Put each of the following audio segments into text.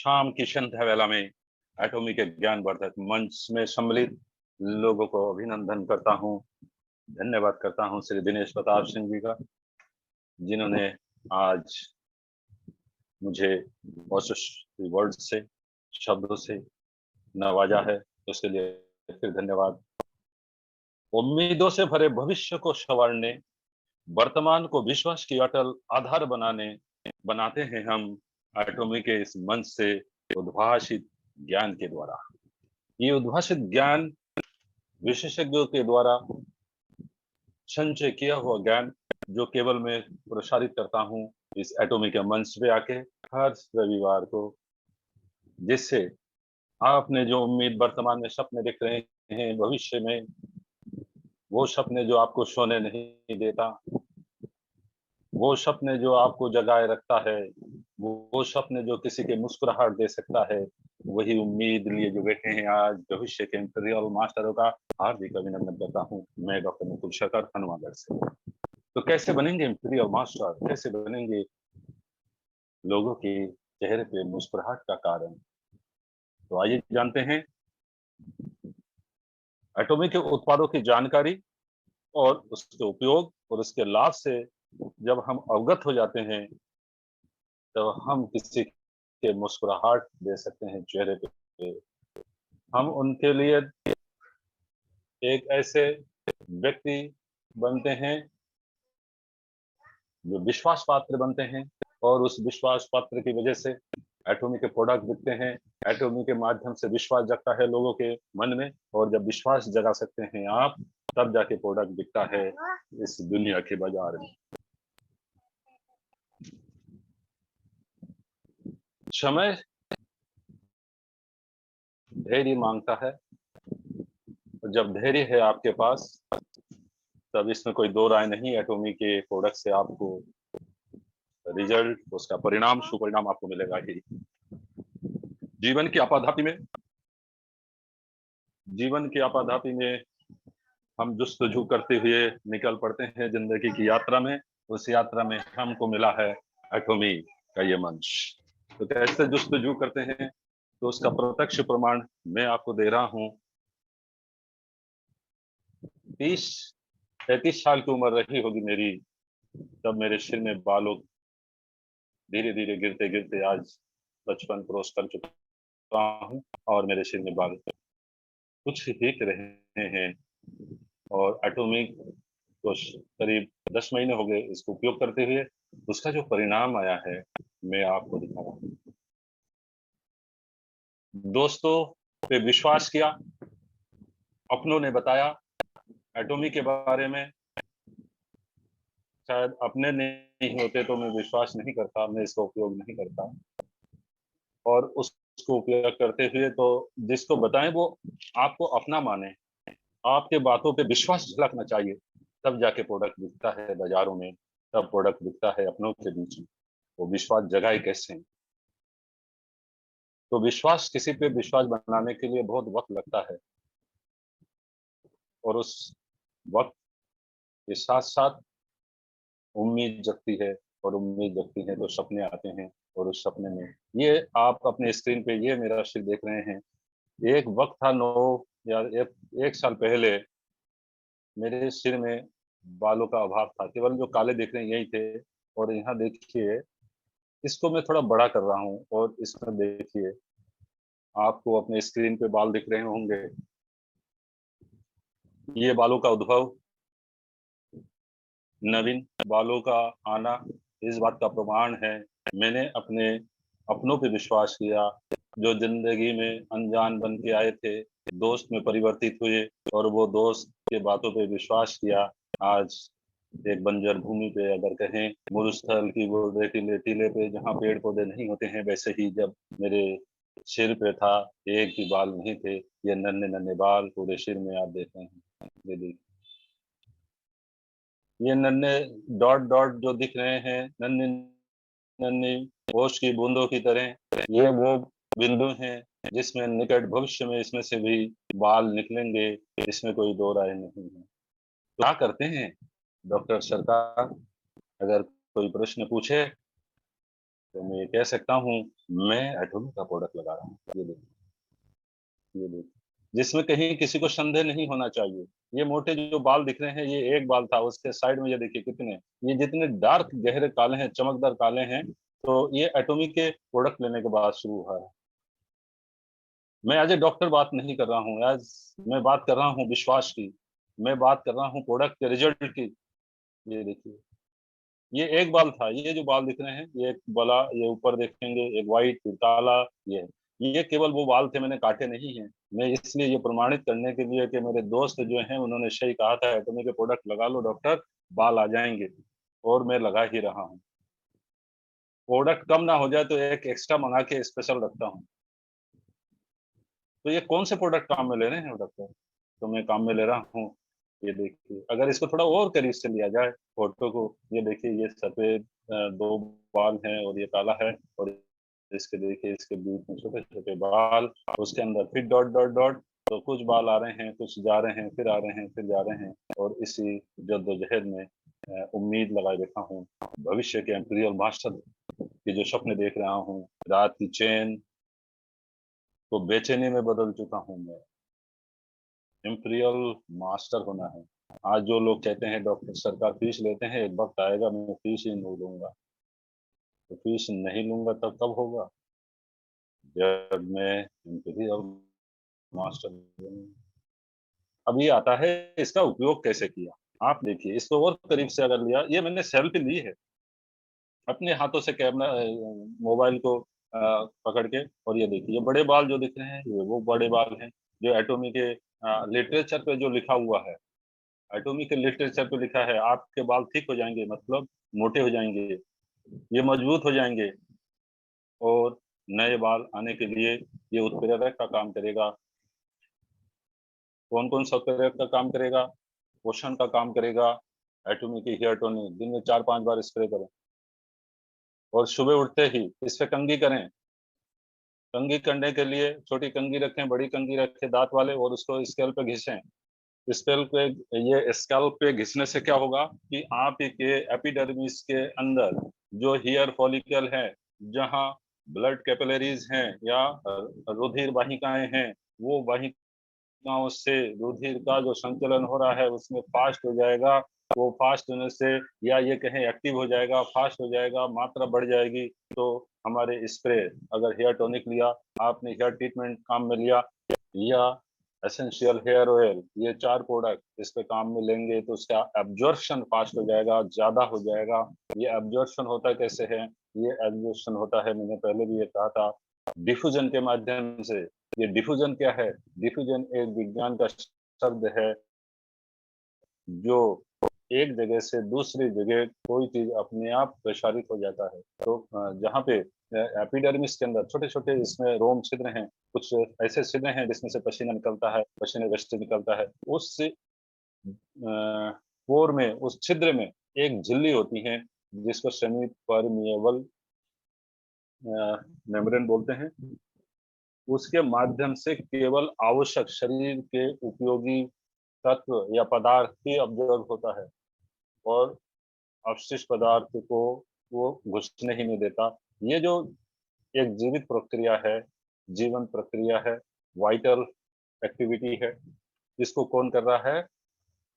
शाम की संध्या वेला में एटॉमी के ज्ञानवर्धक मंच में सम्मिलित लोगों को अभिनंदन करता हूँ। धन्यवाद करता हूँ श्री दिनेश प्रताप सिंह जी का, जिन्होंने आज मुझे बहुत वर्ड से, शब्दों से नवाजा है। उसके लिए फिर धन्यवाद। उम्मीदों से भरे भविष्य को संवारने, वर्तमान को विश्वास की अटल आधार बनाते हैं हम एटॉमी के इस मंच से उद्भाषित ज्ञान के द्वारा। ये उद्भाषित ज्ञान विशेषज्ञों के द्वारा संचय किया हुआ ज्ञान, जो केवल मैं प्रसारित करता हूँ इस एटॉमी के मंच पे आके हर रविवार को, जिससे आपने जो उम्मीद वर्तमान में सपने देख रहे हैं, भविष्य में वो सपने जो आपको सोने नहीं देता, वो सपने जो आपको जगाए रखता है, वो सपने जो किसी के मुस्कुराहट दे सकता है, वही उम्मीद लिए जो बैठे हैं आज भविष्य के इंपीरियल मास्टरों का हार्दिक अभिनंदन करता हूँ मैं, डॉक्टर मुकुल शेखर हनुमानगढ़ से। तो कैसे बनेंगे इंपीरियल मास्टर, कैसे बनेंगे लोगों के चेहरे पे मुस्कुराहट का कारण? तो आइए जानते हैं। एटॉमी के उत्पादों की जानकारी और उसके उपयोग और उसके लाभ से जब हम अवगत हो जाते हैं, तो हम किसी के मुस्कुराहट दे सकते हैं चेहरे पे। हम उनके लिए एक ऐसे व्यक्ति बनते हैं जो विश्वास पात्र बनते हैं, और उस विश्वास पात्र की वजह से एटॉमी के प्रोडक्ट बिकते हैं। एटॉमी के माध्यम से विश्वास जगता है लोगों के मन में, और जब विश्वास जगा सकते हैं आप, तब जाके प्रोडक्ट बिकता है इस दुनिया के बाजार में। समय धैर्य मांगता है। जब धैर्य है आपके पास, तब इसमें कोई दो राय नहीं, एटॉमी के प्रोडक्ट से आपको रिजल्ट, उसका परिणाम, सुपरिणाम आपको मिलेगा ही। जीवन की आपाधापी में जीवन की आपाधापी में हम जुस्तजू करते हुए निकल पड़ते हैं जिंदगी की यात्रा में। उस यात्रा में हमको मिला है एटॉमी का ये मंच। तो कैसे जुस्तजू करते हैं, तो उसका प्रत्यक्ष प्रमाण मैं आपको दे रहा हूँ। 30-33 साल की उम्र रही होगी मेरी, तब मेरे सिर में बालों धीरे धीरे गिरते गिरते आज 55 क्रॉस कर चुका हूँ, और मेरे सिर में बाल कुछ ही रहे हैं। और एटॉमिक को करीब 10 महीने हो गए इसको उपयोग करते हुए। उसका जो परिणाम आया है, मैं आपको दिखा रहा हूँ। दोस्तों पे विश्वास किया, अपनों ने बताया एटॉमी के बारे में। शायद अपने नहीं होते तो मैं विश्वास नहीं करता, मैं इसका उपयोग नहीं करता। और उसको उपयोग करते हुए तो जिसको बताएं वो आपको अपना माने, आपके बातों पे विश्वास झलकना चाहिए, तब जाके प्रोडक्ट बिकता है बाजारों में, तब प्रोडक्ट बिकता है अपनों के बीच में। वो विश्वास जगाए कैसे? तो विश्वास, किसी पे विश्वास बनाने के लिए बहुत वक्त लगता है, और उस वक्त के साथ साथ उम्मीद जगती है, और उम्मीद जगती है तो सपने आते हैं। और उस सपने में, ये आप अपने स्क्रीन पे ये मेरा सिर देख रहे हैं, एक वक्त था 9 या 1 साल पहले मेरे सिर में बालों का अभाव था, केवल जो काले दिख रहे हैं यही थे। और यहाँ देखिए, इसको मैं थोड़ा बड़ा कर रहा हूँ, और इसमें देखिए आपको अपने स्क्रीन पे बाल दिख रहे होंगे। ये बालों का उद्भव, नवीन बालों का आना इस बात का प्रमाण है। मैंने अपने अपनों पे विश्वास किया, जो जिंदगी में अनजान बन के आए थे, दोस्त में परिवर्तित हुए, और वो दोस्त के बातों पे विश्वास किया। आज एक बंजर भूमि पे, अगर कहें मुरुस्थल की वो रेतीले टीले पे जहाँ पेड़ पौधे नहीं होते हैं, वैसे ही जब मेरे सिर पे था, एक भी बाल नहीं थे। ये नन्हे नन्हे बाल पूरे सिर में आप देख रहे हैं, ये देखिए, ये नन्हे डॉट डॉट जो दिख रहे हैं, नन्हे नन्ही ओस की बूंदों की तरह, ये वो बिंदु हैं जिसमें निकट भविष्य में इसमें से भी बाल निकलेंगे। इसमें कोई दो राय नहीं है। तो क्या करते हैं डॉक्टर सरकार, अगर कोई प्रश्न पूछे तो मैं ये कह सकता हूँ मैं एटॉमिक का प्रोडक्ट लगा रहा हूँ। ये देखिए, ये देखिए, जिसमें कहीं किसी को संदेह नहीं होना चाहिए। ये मोटे जो बाल दिख रहे हैं, ये एक बाल था, उसके साइड में ये देखिए कितने, ये जितने डार्क गहरे काले हैं, चमकदार काले हैं, तो ये एटॉमिक के प्रोडक्ट लेने के बाद शुरू हुआ है। मैं एज ए डॉक्टर बात नहीं कर रहा हूँ, एज मैं बात कर रहा हूँ विश्वास की, मैं बात कर रहा हूँ प्रोडक्ट के रिजल्ट की। ये देखिए, ये एक बाल था, ये जो बाल दिख रहे हैं, ये एक बला, ये ऊपर देखेंगे एक व्हाइट फिर काला, ये केवल वो बाल थे, मैंने काटे नहीं हैं। मैं इसलिए ये प्रमाणित करने के लिए कि मेरे दोस्त जो हैं उन्होंने सही कहा था, एटॉमिक के प्रोडक्ट लगा लो डॉक्टर, बाल आ जाएंगे, और मैं लगा ही रहा हूँ। प्रोडक्ट कम ना हो जाए तो एक एक्स्ट्रा मंगा के स्पेशल रखता हूँ। तो ये कौन से प्रोडक्ट काम में ले रहे हैं डॉक्टर? तो मैं काम में ले रहा हूँ। ये देखिए, अगर इसको थोड़ा और करीब से लिया जाए फोटो को, ये देखिए, ये सफेद दो बाल हैं और ये काला है, और इसके देखिए इसके बीच में छोटे छोटे बाल, उसके अंदर फिर डॉट डॉट डॉट। तो कुछ बाल आ रहे हैं, कुछ जा रहे हैं, फिर आ रहे हैं, फिर जा रहे हैं, और इसी जद्दोजहद में उम्मीद लगाए बैठा हूँ भविष्य के एम्पीरियल मास्टर के जो सपने देख रहा हूँ, रात की चैन तो बेचैनी में बदल चुका हूँ मैं। इम्पीरियल मास्टर होना है। आज जो लोग कहते हैं डॉक्टर सरकार फीस लेते हैं, एक वक्त आएगा मैं फीस ही नहीं लूंगा। तो फीस नहीं लूंगा तब कब होगा? जब मैं इम्पीरियल मास्टर बनूंगा। अब ये आता है इसका उपयोग कैसे किया। आप देखिए, इसको और करीब से अगर लिया, ये मैंने सेल्फी ली है अपने हाथों से, कैमरा मोबाइल को पकड़ के, और ये देखिए ये बड़े बाल जो दिख रहे हैं, ये वो बड़े बाल हैं जो एटॉमी के लिटरेचर पे जो लिखा हुआ है। एटॉमी के लिटरेचर पे लिखा है आपके बाल ठीक हो जाएंगे, मतलब मोटे हो जाएंगे, ये मजबूत हो जाएंगे, और नए बाल आने के लिए ये उत्प्रेरक का काम करेगा। कौन कौन सा उत्प्रेरक का काम करेगा? पोषण का काम करेगा। एटॉमी की हेयर टोनिक दिन में 4-5 बार स्प्रे करें, और सुबह उठते ही इस पे कंघी करें। कंघी करने के लिए छोटी कंघी रखें, बड़ी कंघी रखें दांत वाले, और उसको स्कैल्प पे घिसें। स्कैल्प पे, ये स्कैल्प पे घिसने से क्या होगा कि आप के एपिडर्मिस के अंदर जो हेयर फॉलिकल है, जहां ब्लड कैपिलरीज हैं या रुधिर वाहिकाएं हैं, वो वाहिकाओं से रुधिर का जो संचलन हो रहा है उसमें फास्ट हो जाएगा। वो फास्ट होने से, या ये कहें एक्टिव हो जाएगा, फास्ट हो जाएगा, मात्रा बढ़ जाएगी। तो हमारे स्प्रे, अगर हेयर टॉनिक लिया आपने, हेयर ट्रीटमेंट काम में लिया, या एसेंशियल हेयर ऑयल, ये 4 प्रोडक्ट इस पे काम में लेंगे तो उसका एब्जॉर्प्शन फास्ट हो जाएगा, ज्यादा हो जाएगा। ये एब्जॉर्प्शन होता कैसे है? ये एब्जॉर्प्शन होता है, मैंने पहले भी ये कहा था, डिफ्यूजन के माध्यम से। ये डिफ्यूजन क्या है? डिफ्यूजन एक विज्ञान का शब्द है जो एक जगह से दूसरी जगह कोई चीज अपने आप प्रसारित हो जाता है। तो जहाँ पे एपिडर्मिस के अंदर छोटे छोटे इसमें रोम छिद्र हैं, कुछ ऐसे छिद्र हैं जिसमें से पसीना निकलता है, पसीने रश्मि निकलता है, उस पोर में, उस छिद्र में एक झिल्ली होती है जिसको सेमी परमिएबल मेम्ब्रेन बोलते हैं। उसके माध्यम से केवल आवश्यक शरीर के उपयोगी तत्व या पदार्थ ही ऑब्जर्व होता है, और अवशिष्ट पदार्थ को वो घुसने ही नहीं देता। ये जो एक जीवित प्रक्रिया है, जीवन प्रक्रिया है, वाइटल एक्टिविटी है, इसको कौन कर रहा है?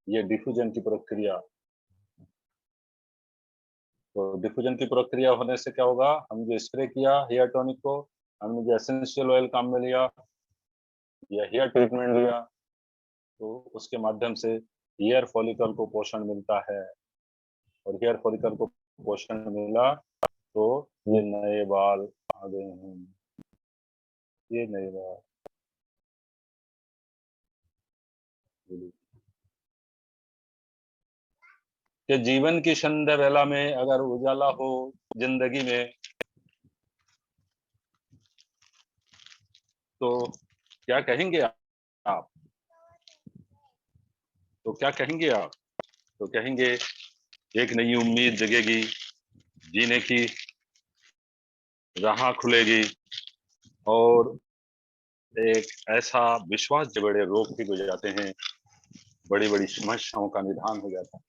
ये डिफ्यूजन की प्रक्रिया। तो डिफ्यूजन की प्रक्रिया होने से क्या होगा? हम जो स्प्रे किया हेयर टॉनिक को, हमने जो एसेंशियल ऑयल काम में लिया या हेयर ट्रीटमेंट लिया, तो उसके माध्यम से हेयर फॉलिकल को पोषण मिलता है, और हेयर फॉलिकल को पोषण मिला तो ये नए बाल आ गए हैं। ये नए बाल, कि जीवन की संध्या वेला में अगर उजाला हो जिंदगी में, तो क्या कहेंगे आप? तो क्या कहेंगे आप? तो कहेंगे एक नई उम्मीद जगेगी, जीने की राह खुलेगी, और एक ऐसा विश्वास, जो बड़े रोग भी हो जाते हैं, बड़ी बड़ी समस्याओं का निदान हो जाता है,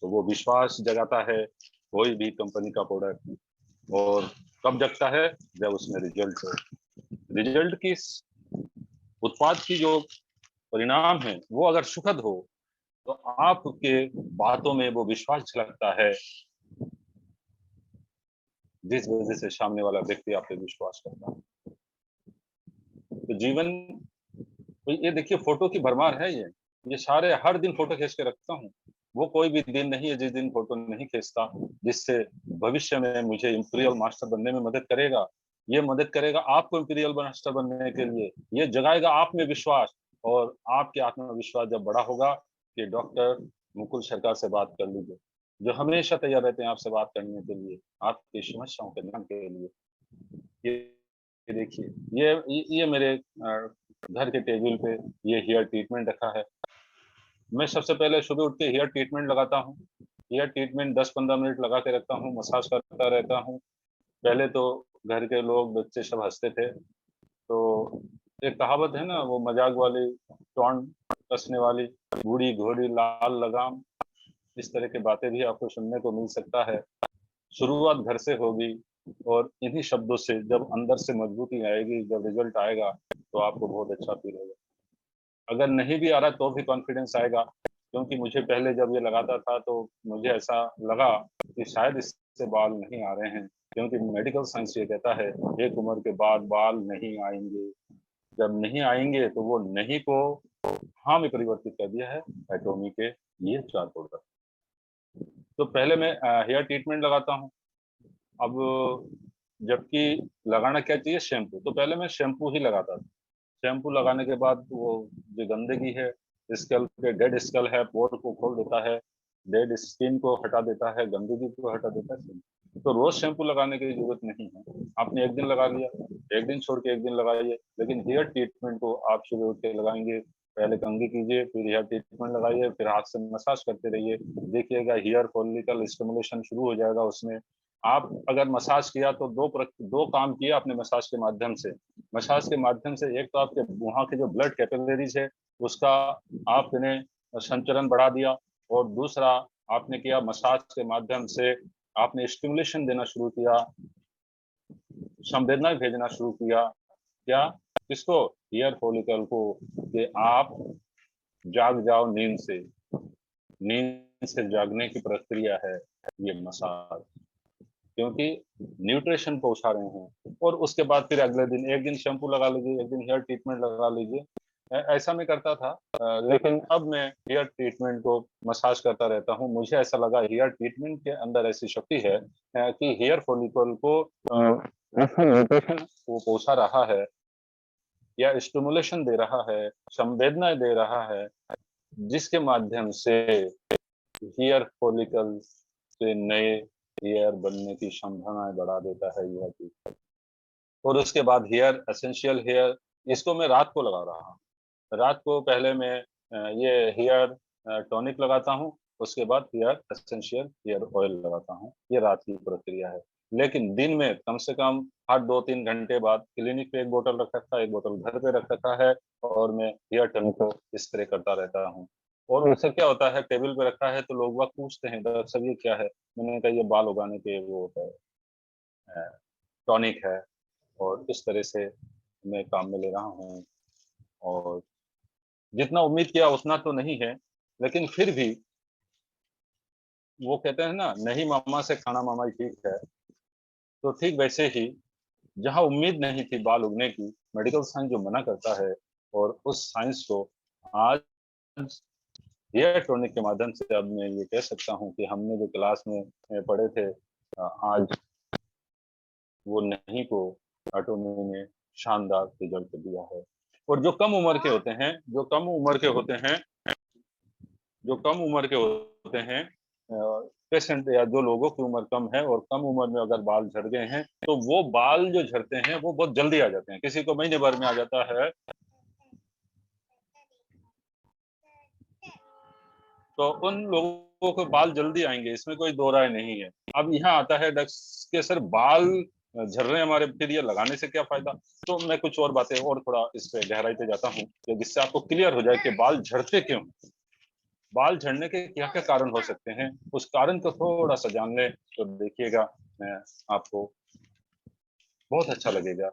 तो वो विश्वास जगाता है कोई भी कंपनी का प्रोडक्ट। और कब जगता है? जब उसमें रिजल्ट हो। रिजल्ट की, उत्पाद की जो परिणाम है वो अगर सुखद हो तो आपके बातों में वो विश्वास झलकता है, जिस वजह से सामने वाला व्यक्ति आप पे विश्वास करता है। तो जीवन, तो ये देखिए फोटो की भरमार है ये सारे हर दिन फोटो खींच के रखता हूँ। वो कोई भी दिन नहीं है जिस दिन फोटो नहीं खींचता, जिससे भविष्य में मुझे इंपीरियल मास्टर बनने में मदद करेगा। ये मदद करेगा आपको इंपीरियल मास्टर बनने के लिए, ये जगाएगा आप में विश्वास, और आपके आत्मविश्वास जब बड़ा होगा कि डॉक्टर मुकुल सरकार से बात कर लीजिए, जो हमेशा तैयार रहते हैं आपसे बात करने के लिए, आपकी समस्याओं के निदान के लिए। ये देखिए, ये मेरे घर के टेबल पे ये हेयर ट्रीटमेंट रखा है। मैं सबसे पहले सुबह उठ के हेयर ट्रीटमेंट लगाता हूँ। हेयर ट्रीटमेंट 10-15 मिनट लगा के रखता हूँ, मसाज करता रहता हूँ। पहले तो घर के लोग, बच्चे सब हंसते थे। तो एक कहावत है ना, वो मजाक वाली, टोंट कसने वाली, बूढ़ी घोड़ी लाल लगाम, इस तरह की बातें भी आपको सुनने को मिल सकता है। शुरुआत घर से होगी, और इन्हीं शब्दों से जब अंदर से मजबूती आएगी, जब रिजल्ट आएगा, तो आपको बहुत अच्छा फील होगा। अगर नहीं भी आ रहा तो भी कॉन्फिडेंस आएगा, क्योंकि मुझे पहले जब ये लगाता था तो मुझे ऐसा लगा कि शायद इससे बाल नहीं आ रहे हैं, क्योंकि मेडिकल साइंस ये कहता है एक उम्र के बाद बाल नहीं आएंगे। जब नहीं आएंगे तो वो नहीं को हाँ में परिवर्तित कर दिया है एटॉमी के ये 4 प्रोडक्ट। तो पहले मैं हेयर ट्रीटमेंट लगाता हूँ। अब जबकि लगाना क्या चाहिए, शैम्पू, तो पहले मैं शैम्पू ही लगाता था। शैम्पू लगाने के बाद वो जो गंदगी है, स्कल पे डेड स्कल है, पोर को खोल देता है, डेड स्किन को हटा देता है, गंदगी को हटा देता है। तो रोज शैम्पू लगाने की जरूरत नहीं है। आपने एक दिन लगा लिया, एक दिन छोड़ के एक दिन लगाइए, लेकिन हेयर ट्रीटमेंट को आप सुबह उठ के लगाएंगे। पहले कंघी कीजिए, फिर हेयर ट्रीटमेंट लगाइए, फिर हाथ से मसाज करते रहिए। देखिएगा हेयर फॉलिकल स्टिमुलेशन शुरू हो जाएगा उसमें। आप अगर मसाज किया तो दो काम किया आपने मसाज के माध्यम से। मसाज के माध्यम से एक तो आपके वहाँ के जो ब्लड कैपिलरीज है उसका आपने संचरण बढ़ा दिया, और दूसरा आपने किया मसाज के माध्यम से आपने स्टिमुलेशन देना शुरू किया, संवेदना भेजना शुरू किया। क्या? किसको? हेयर फॉलिकल को, कि आप जाग जाओ नींद से। नींद से जागने की प्रक्रिया है ये मसाज, क्योंकि न्यूट्रिशन पहुंचा रहे हैं। और उसके बाद फिर अगले दिन एक दिन शैम्पू लगा लीजिए, एक दिन हेयर ट्रीटमेंट लगा लीजिए। ऐसा मैं करता था, लेकिन अब मैं हेयर ट्रीटमेंट को मसाज करता रहता हूँ। मुझे ऐसा लगा हेयर ट्रीटमेंट के अंदर ऐसी शक्ति है कि हेयर फॉलिकल को ऐसा न्यूट्रिशन वो पहुंचा रहा है, या स्टिमुलेशन दे रहा है, संवेदना दे रहा है, जिसके माध्यम से हेयर फॉलिकल से नए हेयर बनने की संभावनाएं बढ़ा देता है यह चीज। और उसके बाद हेयर एसेंशियल हेयर, इसको मैं रात को लगा रहा हूँ। रात को पहले मैं ये हेयर टॉनिक लगाता हूँ, उसके बाद हेयर एसेंशियल हेयर ऑयल लगाता हूँ। ये रात की प्रक्रिया है। लेकिन दिन में कम से कम हर 2-3 घंटे बाद क्लिनिक पे एक बोतल रख रखा है, एक बोतल घर पे रख रखा है, और मैं हेयर टॉनिक को स्प्रे करता रहता हूँ। और उससे क्या होता है, टेबल पे रखा है तो लोग वह पूछते हैं डॉक्टर साहब ये क्या है। मैंने कहा ये बाल उगाने के वो है, टॉनिक है। और इस तरह से मैं काम में ले रहा हूँ। और जितना उम्मीद किया उतना तो नहीं है, लेकिन फिर भी वो कहते हैं ना, नहीं मामा से खाना मामा ही ठीक है। तो ठीक वैसे ही जहाँ उम्मीद नहीं थी बाल उगने की, मेडिकल साइंस जो मना करता है, और उस साइंस को आज हेयर टॉनिक के माध्यम से अब मैं ये कह सकता हूँ कि हमने जो क्लास में पढ़े थे, आज वो नहीं को एटॉमी ने शानदार रिजल्ट दिया है। और जो कम उम्र के होते हैं, जो कम उम्र के होते हैं, जो कम उम्र के होते हैं पेशेंट, या जो लोगों की उम्र कम है और कम उम्र में अगर बाल झड़ गए हैं, तो वो बाल जो झड़ते हैं वो बहुत जल्दी आ जाते हैं। किसी को महीने भर में आ जाता है, तो उन लोगों को बाल जल्दी आएंगे, इसमें कोई दो राय नहीं है। अब यहाँ आता है डॉक्टर के सर बाल झड़ रहे हैं हमारे, फिर ये लगाने से क्या फायदा। तो मैं कुछ और बातें और थोड़ा इस पे गहराई पे जाता हूँ, जिससे आपको क्लियर हो जाए कि बाल झड़ते क्यों। बाल झड़ने के क्या क्या कारण हो सकते हैं, उस कारण को थोड़ा सा जान ले तो देखिएगा मैं आपको बहुत अच्छा लगेगा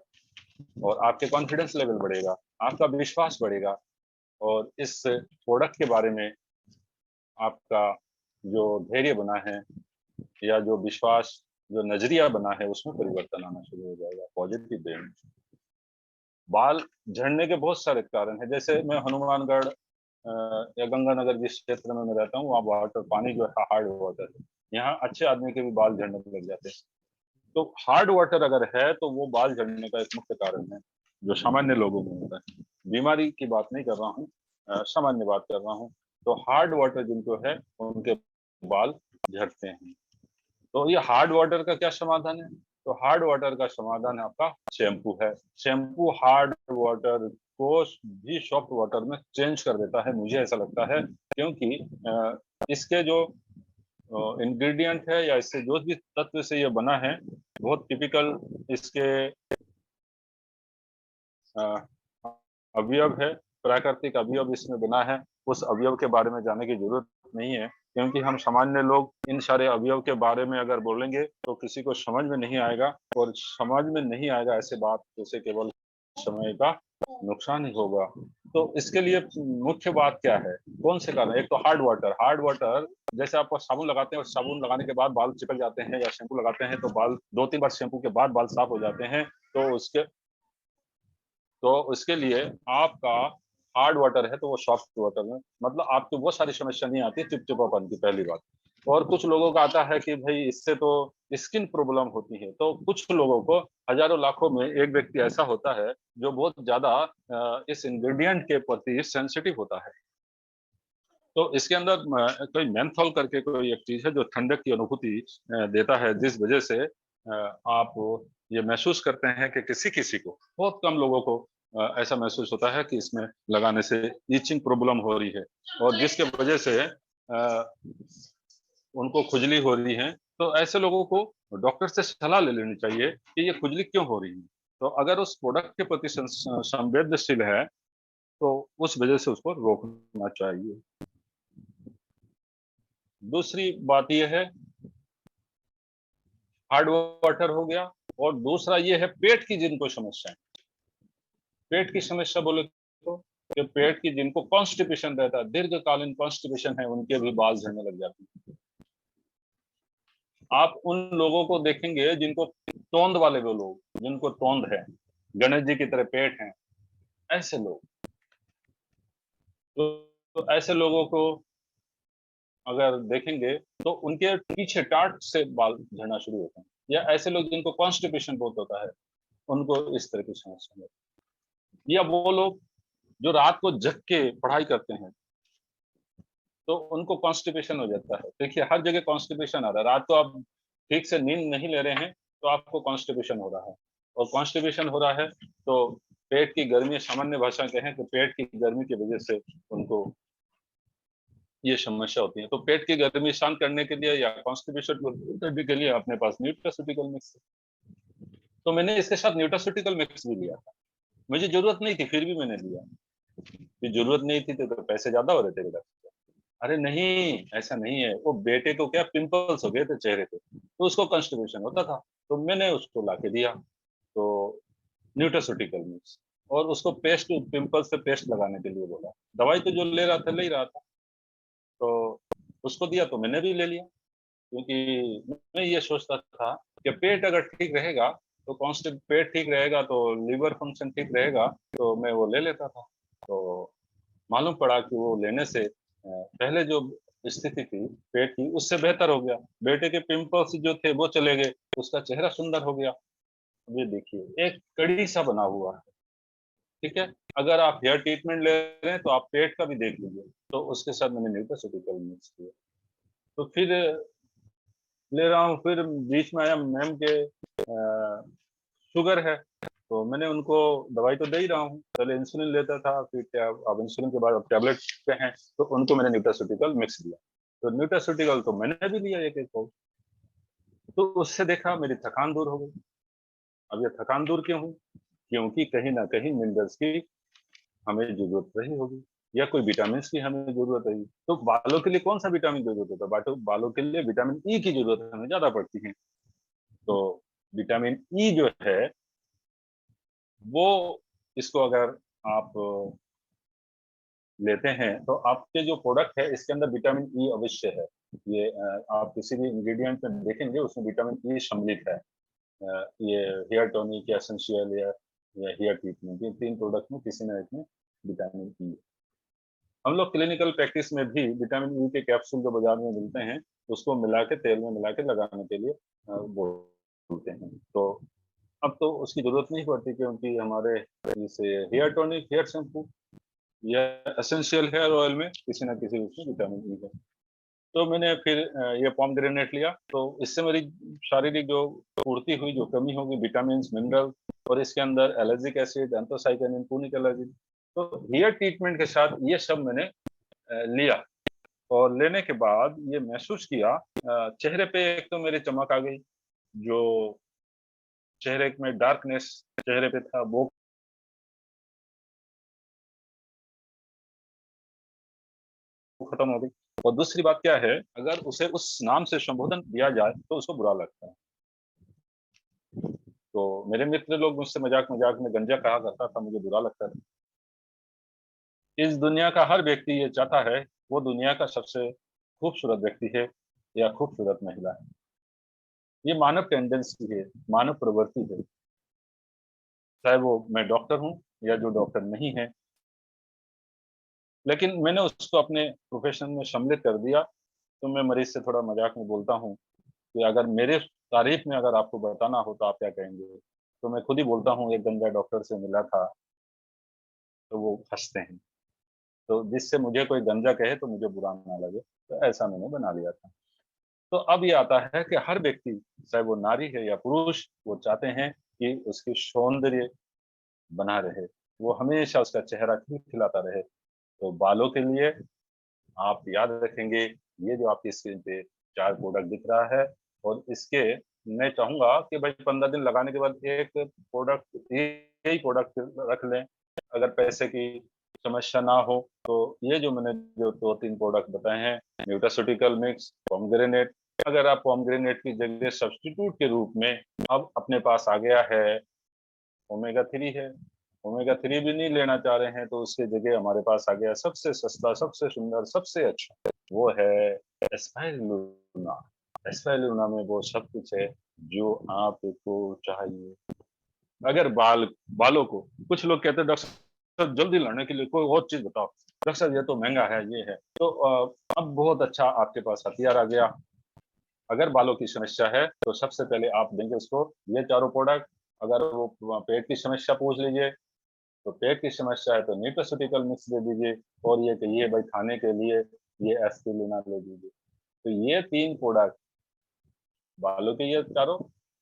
और आपके कॉन्फिडेंस लेवल बढ़ेगा, आपका विश्वास बढ़ेगा और इस प्रोडक्ट के बारे में आपका जो धैर्य बना है या जो विश्वास, जो नजरिया बना है, उसमें परिवर्तन आना शुरू हो जाएगा, पॉजिटिव वे में। बाल झड़ने के बहुत सारे कारण हैं। जैसे मैं हनुमानगढ़ या गंगानगर जिस क्षेत्र में मैं रहता हूँ, वहाँ वाटर पानी जो है हार्ड वाटर है। यहाँ अच्छे आदमी के भी बाल झड़ने लग जाते हैं। तो हार्ड वाटर अगर है तो वो बाल झड़ने का एक मुख्य कारण है, जो सामान्य लोगों में होता है। बीमारी की बात नहीं कर रहा हूँ, सामान्य बात कर रहा हूँ। तो हार्ड वाटर जिनको है उनके बाल झड़ते हैं। तो ये हार्ड वाटर का क्या समाधान है? तो हार्ड वाटर का समाधान आपका शैम्पू है। शैम्पू हार्ड वाटर को भी सॉफ्ट वाटर में चेंज कर देता है, मुझे ऐसा लगता है, क्योंकि इसके जो इंग्रेडिएंट है या इससे जो भी तत्व से ये बना है, बहुत टिपिकल इसके अवयव है, प्राकृतिक अवयव इसमें बना है। उस अवयव के बारे में जानने की जरूरत नहीं है, क्योंकि हम सामान्य लोग इन सारे अवयव के बारे में अगर बोलेंगे तो किसी को समझ में नहीं आएगा, और समझ में नहीं आएगा ऐसे बात जैसे केवल समय का नुकसान ही होगा। तो इसके लिए मुख्य बात क्या है, कौन से कारण? एक तो हार्ड वाटर जैसे आप साबुन लगाते हैं और साबुन लगाने के बाद बाल चिपक जाते हैं, या शैम्पू लगाते हैं तो बाल 2-3 बार शैम्पू के बाद बाल साफ हो जाते हैं। तो उसके लिए आपका हार्ड वाटर है तो वो सॉफ्ट वाटर में, मतलब आपको वो सारी समस्या नहीं आती चिपचिपापन की, पहली बात। और कुछ लोगों का आता है कि भाई इससे तो स्किन प्रॉब्लम होती है। तो कुछ लोगों को, हजारों लाखों में एक व्यक्ति ऐसा होता है जो बहुत ज्यादा इस इंग्रेडिएंट के प्रति सेंसिटिव होता है। तो इसके अंदर कोई मेंथॉल करके कोई एक चीज है जो ठंडक की अनुभूति देता है, जिस वजह से आप ये महसूस करते हैं कि किसी किसी को, बहुत कम लोगों को ऐसा महसूस होता है कि इसमें लगाने से ईचिंग प्रॉब्लम हो रही है, और जिसके वजह से उनको खुजली हो रही है। तो ऐसे लोगों को डॉक्टर से सलाह ले लेनी चाहिए कि ये खुजली क्यों हो रही है। तो अगर उस प्रोडक्ट के प्रति संवेदनशील है तो उस वजह से उसको रोकना चाहिए। दूसरी बात यह है, हार्ड वाटर हो गया, और दूसरा ये है पेट की जिनको समस्या है। पेट की समस्या बोले तो पेट की जिनको कॉन्स्टिपेशन रहता है, दीर्घकालीन कॉन्स्टिपेशन है, उनके भी बाल झड़ने लग जाते हैं। आप उन लोगों को देखेंगे जिनको तोंद वाले, वो लोग जिनको तोंद है, गणेश जी की तरह पेट है, ऐसे लोग, तो ऐसे लोगों को अगर देखेंगे तो उनके पीछे टाट से बाल झड़ना शुरू होते हैं। या ऐसे लोग जिनको कॉन्स्टिपेशन बहुत होता है, उनको इस तरह की समस्या है। या वो लोग जो रात को जग के पढ़ाई करते हैं तो उनको कॉन्स्टिपेशन हो जाता है। देखिए हर जगह कॉन्स्टिपेशन आ रहा है, रात को आप ठीक से नींद नहीं ले रहे हैं तो आपको कॉन्स्टिपेशन हो रहा है, और कॉन्स्टिपेशन हो रहा है तो पेट की गर्मी, सामान्य भाषा कहें तो पेट की गर्मी की वजह से उनको ये समस्या होती है। तो पेट की गर्मी शांत करने के लिए या कॉन्स्टिपेशन को दूर करने के लिए अपने पास न्यूट्रास्यूटिकल मिक्स है। तो मैंने इसके साथ न्यूट्रास्यूटिकल मिक्स भी लिया था, मुझे जरूरत नहीं थी फिर भी मैंने लिया। कि जरूरत नहीं थी तो पैसे ज्यादा हो रहे थे मेरे। अरे नहीं, ऐसा नहीं है। वो बेटे को क्या पिंपल्स हो गए थे चेहरे पे, तो उसको कंस्टिपेशन होता था, तो मैंने उसको ला के दिया तो न्यूट्रास्यूटिकल मिक्स, और उसको पेस्ट, पिंपल्स पे पेस्ट लगाने के लिए बोला। दवाई तो जो ले रहा था ले ही रहा था, तो उसको दिया तो मैंने भी ले लिया, क्योंकि मैं ये सोचता था कि पेट अगर ठीक रहेगा तो कॉन्स्टिप, पेट ठीक रहेगा तो लीवर फंक्शन ठीक रहेगा, तो मैं वो ले लेता था। तो मालूम पड़ा कि वो लेने से पहले जो स्थिति थी पेट की, उससे बेहतर हो गया। बेटे के पिंपल्स जो थे वो चले गए, उसका चेहरा सुंदर हो गया। ये देखिए एक कड़ी सा बना हुआ है। ठीक है, अगर आप हेयर ट्रीटमेंट ले रहे हैं तो आप पेट का भी देख लीजिए। तो उसके साथ मैंने न्यूट्रास्यूटिकल मिक्स किया। तो फिर ले रहा हूँ, फिर बीच में आया मैम के शुगर है, तो मैंने उनको दवाई तो दे ही रहा हूँ, पहले इंसुलिन लेता था, फिर अब इंसुलिन के बाद अब टैबलेट पे हैं, तो उनको मैंने न्यूट्रास्यूटिकल मिक्स दिया। तो न्यूट्रास्यूटिकल तो मैंने भी लिया एक एक पाउच, तो उससे देखा मेरी थकान दूर हो गई। अब ये थकान दूर क्यों हुई? क्योंकि कहीं ना कहीं मिनरल्स की हमें जरूरत रही होगी, या कोई विटामिन की हमें जरूरत रही। तो बालों के लिए कौन सा विटामिन जरूरत होता है? बालों के लिए विटामिन ई की जरूरत हमें ज्यादा पड़ती है। तो विटामिन ई जो है वो इसको अगर आप लेते हैं तो आपके जो प्रोडक्ट है इसके अंदर विटामिन ई अवश्य है। ये आप किसी भी इंग्रेडिएंट में देखेंगे उसमें विटामिन ई सम्मिलित है। ये हेयर टॉनिक या एसेंशियल या हेयर ट्रीटमेंट, ये 3 प्रोडक्ट में किसी न एक में विटामिन ई है। हम लोग क्लिनिकल प्रैक्टिस में भी विटामिन ई के कैप्सूल जो बाजार में मिलते हैं, उसको मिला के तेल में मिला के लगाने के लिए बोलते हैं। तो अब तो उसकी ज़रूरत नहीं पड़ती क्योंकि हमारे जैसे हेयर टॉनिक, हेयर शैम्पू या एसेंशियल हेयर ऑयल में किसी न किसी उसमें विटामिन ई है। तो मैंने फिर ये पोमेग्रेनेट लिया, तो इससे मेरी शारीरिक जो पूर्ति हुई, जो कमी होगी विटामिन्स, मिनरल और इसके अंदर एलर्जिक एसिड, एंथोसाइकिन, पूनिक एलर्जी, तो हेयर ट्रीटमेंट के साथ ये सब मैंने लिया और लेने के बाद ये महसूस किया चेहरे पे एक तो मेरी चमक आ गई, जो चेहरे में डार्कनेस चेहरे पे था वो खत्म हो गई। और दूसरी बात क्या है, अगर उसे उस नाम से संबोधन दिया जाए तो उसको बुरा लगता है। तो मेरे मित्र लोग मुझसे मजाक-मजाक में गंजा कहा करता था, मुझे बुरा लगता था। इस दुनिया का हर व्यक्ति ये चाहता है, वो दुनिया का सबसे खूबसूरत व्यक्ति है या खूबसूरत महिला है। ये मानव टेंडेंसी है, मानव प्रवृत्ति है। चाहे वो मैं डॉक्टर हूँ या जो डॉक्टर नहीं है। लेकिन मैंने उसको अपने प्रोफ़ेशन में सम्मिलित कर दिया, तो मैं मरीज़ से थोड़ा मजाक में बोलता हूँ कि अगर मेरे तारीफ़ में अगर आपको बताना हो तो आप क्या कहेंगे? तो मैं खुद ही बोलता हूँ एक गंजा डॉक्टर से मिला था, तो वो हँसते हैं। तो जिससे मुझे कोई गंजा कहे तो मुझे बुरा ना लगे, तो ऐसा मैंने बना लिया था। तो अब ये आता है कि हर व्यक्ति, चाहे वो नारी है या पुरुष, वो चाहते हैं कि उसकी सौंदर्य बना रहे, वो हमेशा उसका चेहरा खिलखिलाता रहे। तो बालों के लिए आप याद रखेंगे, ये जो आपकी स्क्रीन पे 4 प्रोडक्ट दिख रहा है और इसके मैं चाहूँगा कि भाई 15 दिन लगाने के बाद एक प्रोडक्ट यही प्रोडक्ट रख लें। अगर पैसे की समस्या ना हो, तो ये जो मैंने जो 2-3 प्रोडक्ट बताए हैं, न्यूट्रास्यूटिकल मिक्स, पोमेग्रेनेट, अगर आप पोमेग्रेनेट की जगह सब्स्टिट्यूट के रूप में अब अपने पास आ गया है ओमेगा 3 है, ओमेगा 3 भी नहीं लेना चाह रहे हैं तो उसकी जगह हमारे पास आ गया सबसे सस्ता, सबसे सुंदर, सबसे अच्छा, वो है एस्पाइरुलिना। एस्पाइरुलिना में वो सब कुछ है जो आपको चाहिए। अगर बालों को कुछ लोग कहते हैं डॉक्टर साहब जल्दी लाने के लिए कोई और चीज़ बताओ, डॉक्टर साहब ये तो महँगा है, ये है। तो अब बहुत अच्छा आपके पास हथियार आ गया। अगर बालों की समस्या है तो सबसे पहले आप देंगे उसको ये चारों प्रोडक्ट। अगर वो पेट की समस्या पूछ लीजिए, तो पेट की समस्या है तो न्यूट्रास्यूटिकल मिक्स दे दीजिए और ये कहिए भाई खाने के लिए ये एस्पिरुलिना ले लीजिए। तो ये 3 प्रोडक्ट बालों के ये चारों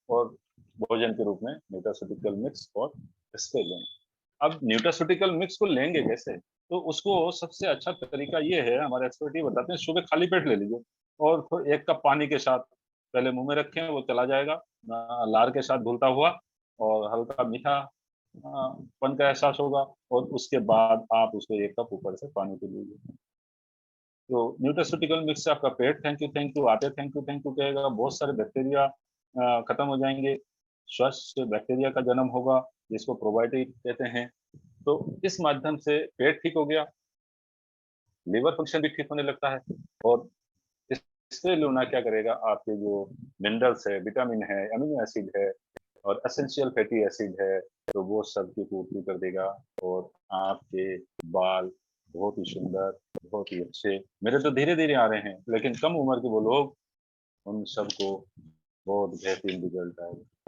और भोजन के रूप में न्यूट्रास्यूटिकल मिक्स और एस्पिरुलिना। अब न्यूट्रास्यूटिकल मिक्स को लेंगे कैसे? तो उसको सबसे अच्छा तरीका ये है, हमारे एक्सपर्ट ये बताते हैं, सुबह खाली पेट ले लीजिए और फिर 1 कप पानी के साथ पहले मुँह में रखें, वो चला जाएगा लार के साथ घुलता हुआ और हल्का मीठा पन का एहसास होगा और उसके बाद आप उसको 1 कप ऊपर से पानी पी लीजिए। तो न्यूट्रास्यूटिकल मिक्स से आपका पेट थैंक यू आते थैंक यू कहेगा, बहुत सारे बैक्टीरिया खत्म हो जाएँगे, स्वस्थ बैक्टीरिया का जन्म होगा, जिसको प्रोबायोटिक कहते हैं। तो इस माध्यम से पेट ठीक हो गया, लिवर फंक्शन भी ठीक होने लगता है और स्पिरुलिना क्या करेगा, आपके जो मिनरल्स है, विटामिन है, अमीनो एसिड है और एसेंशियल फैटी एसिड है, तो वो सब की पूर्ति कर देगा और आपके बाल बहुत ही सुंदर, बहुत ही अच्छे, मेरे तो धीरे-धीरे आ रहे हैं, लेकिन कम उम्र के वो लोग, उन सबको बहुत बेहतरीन रिजल्ट आएगा।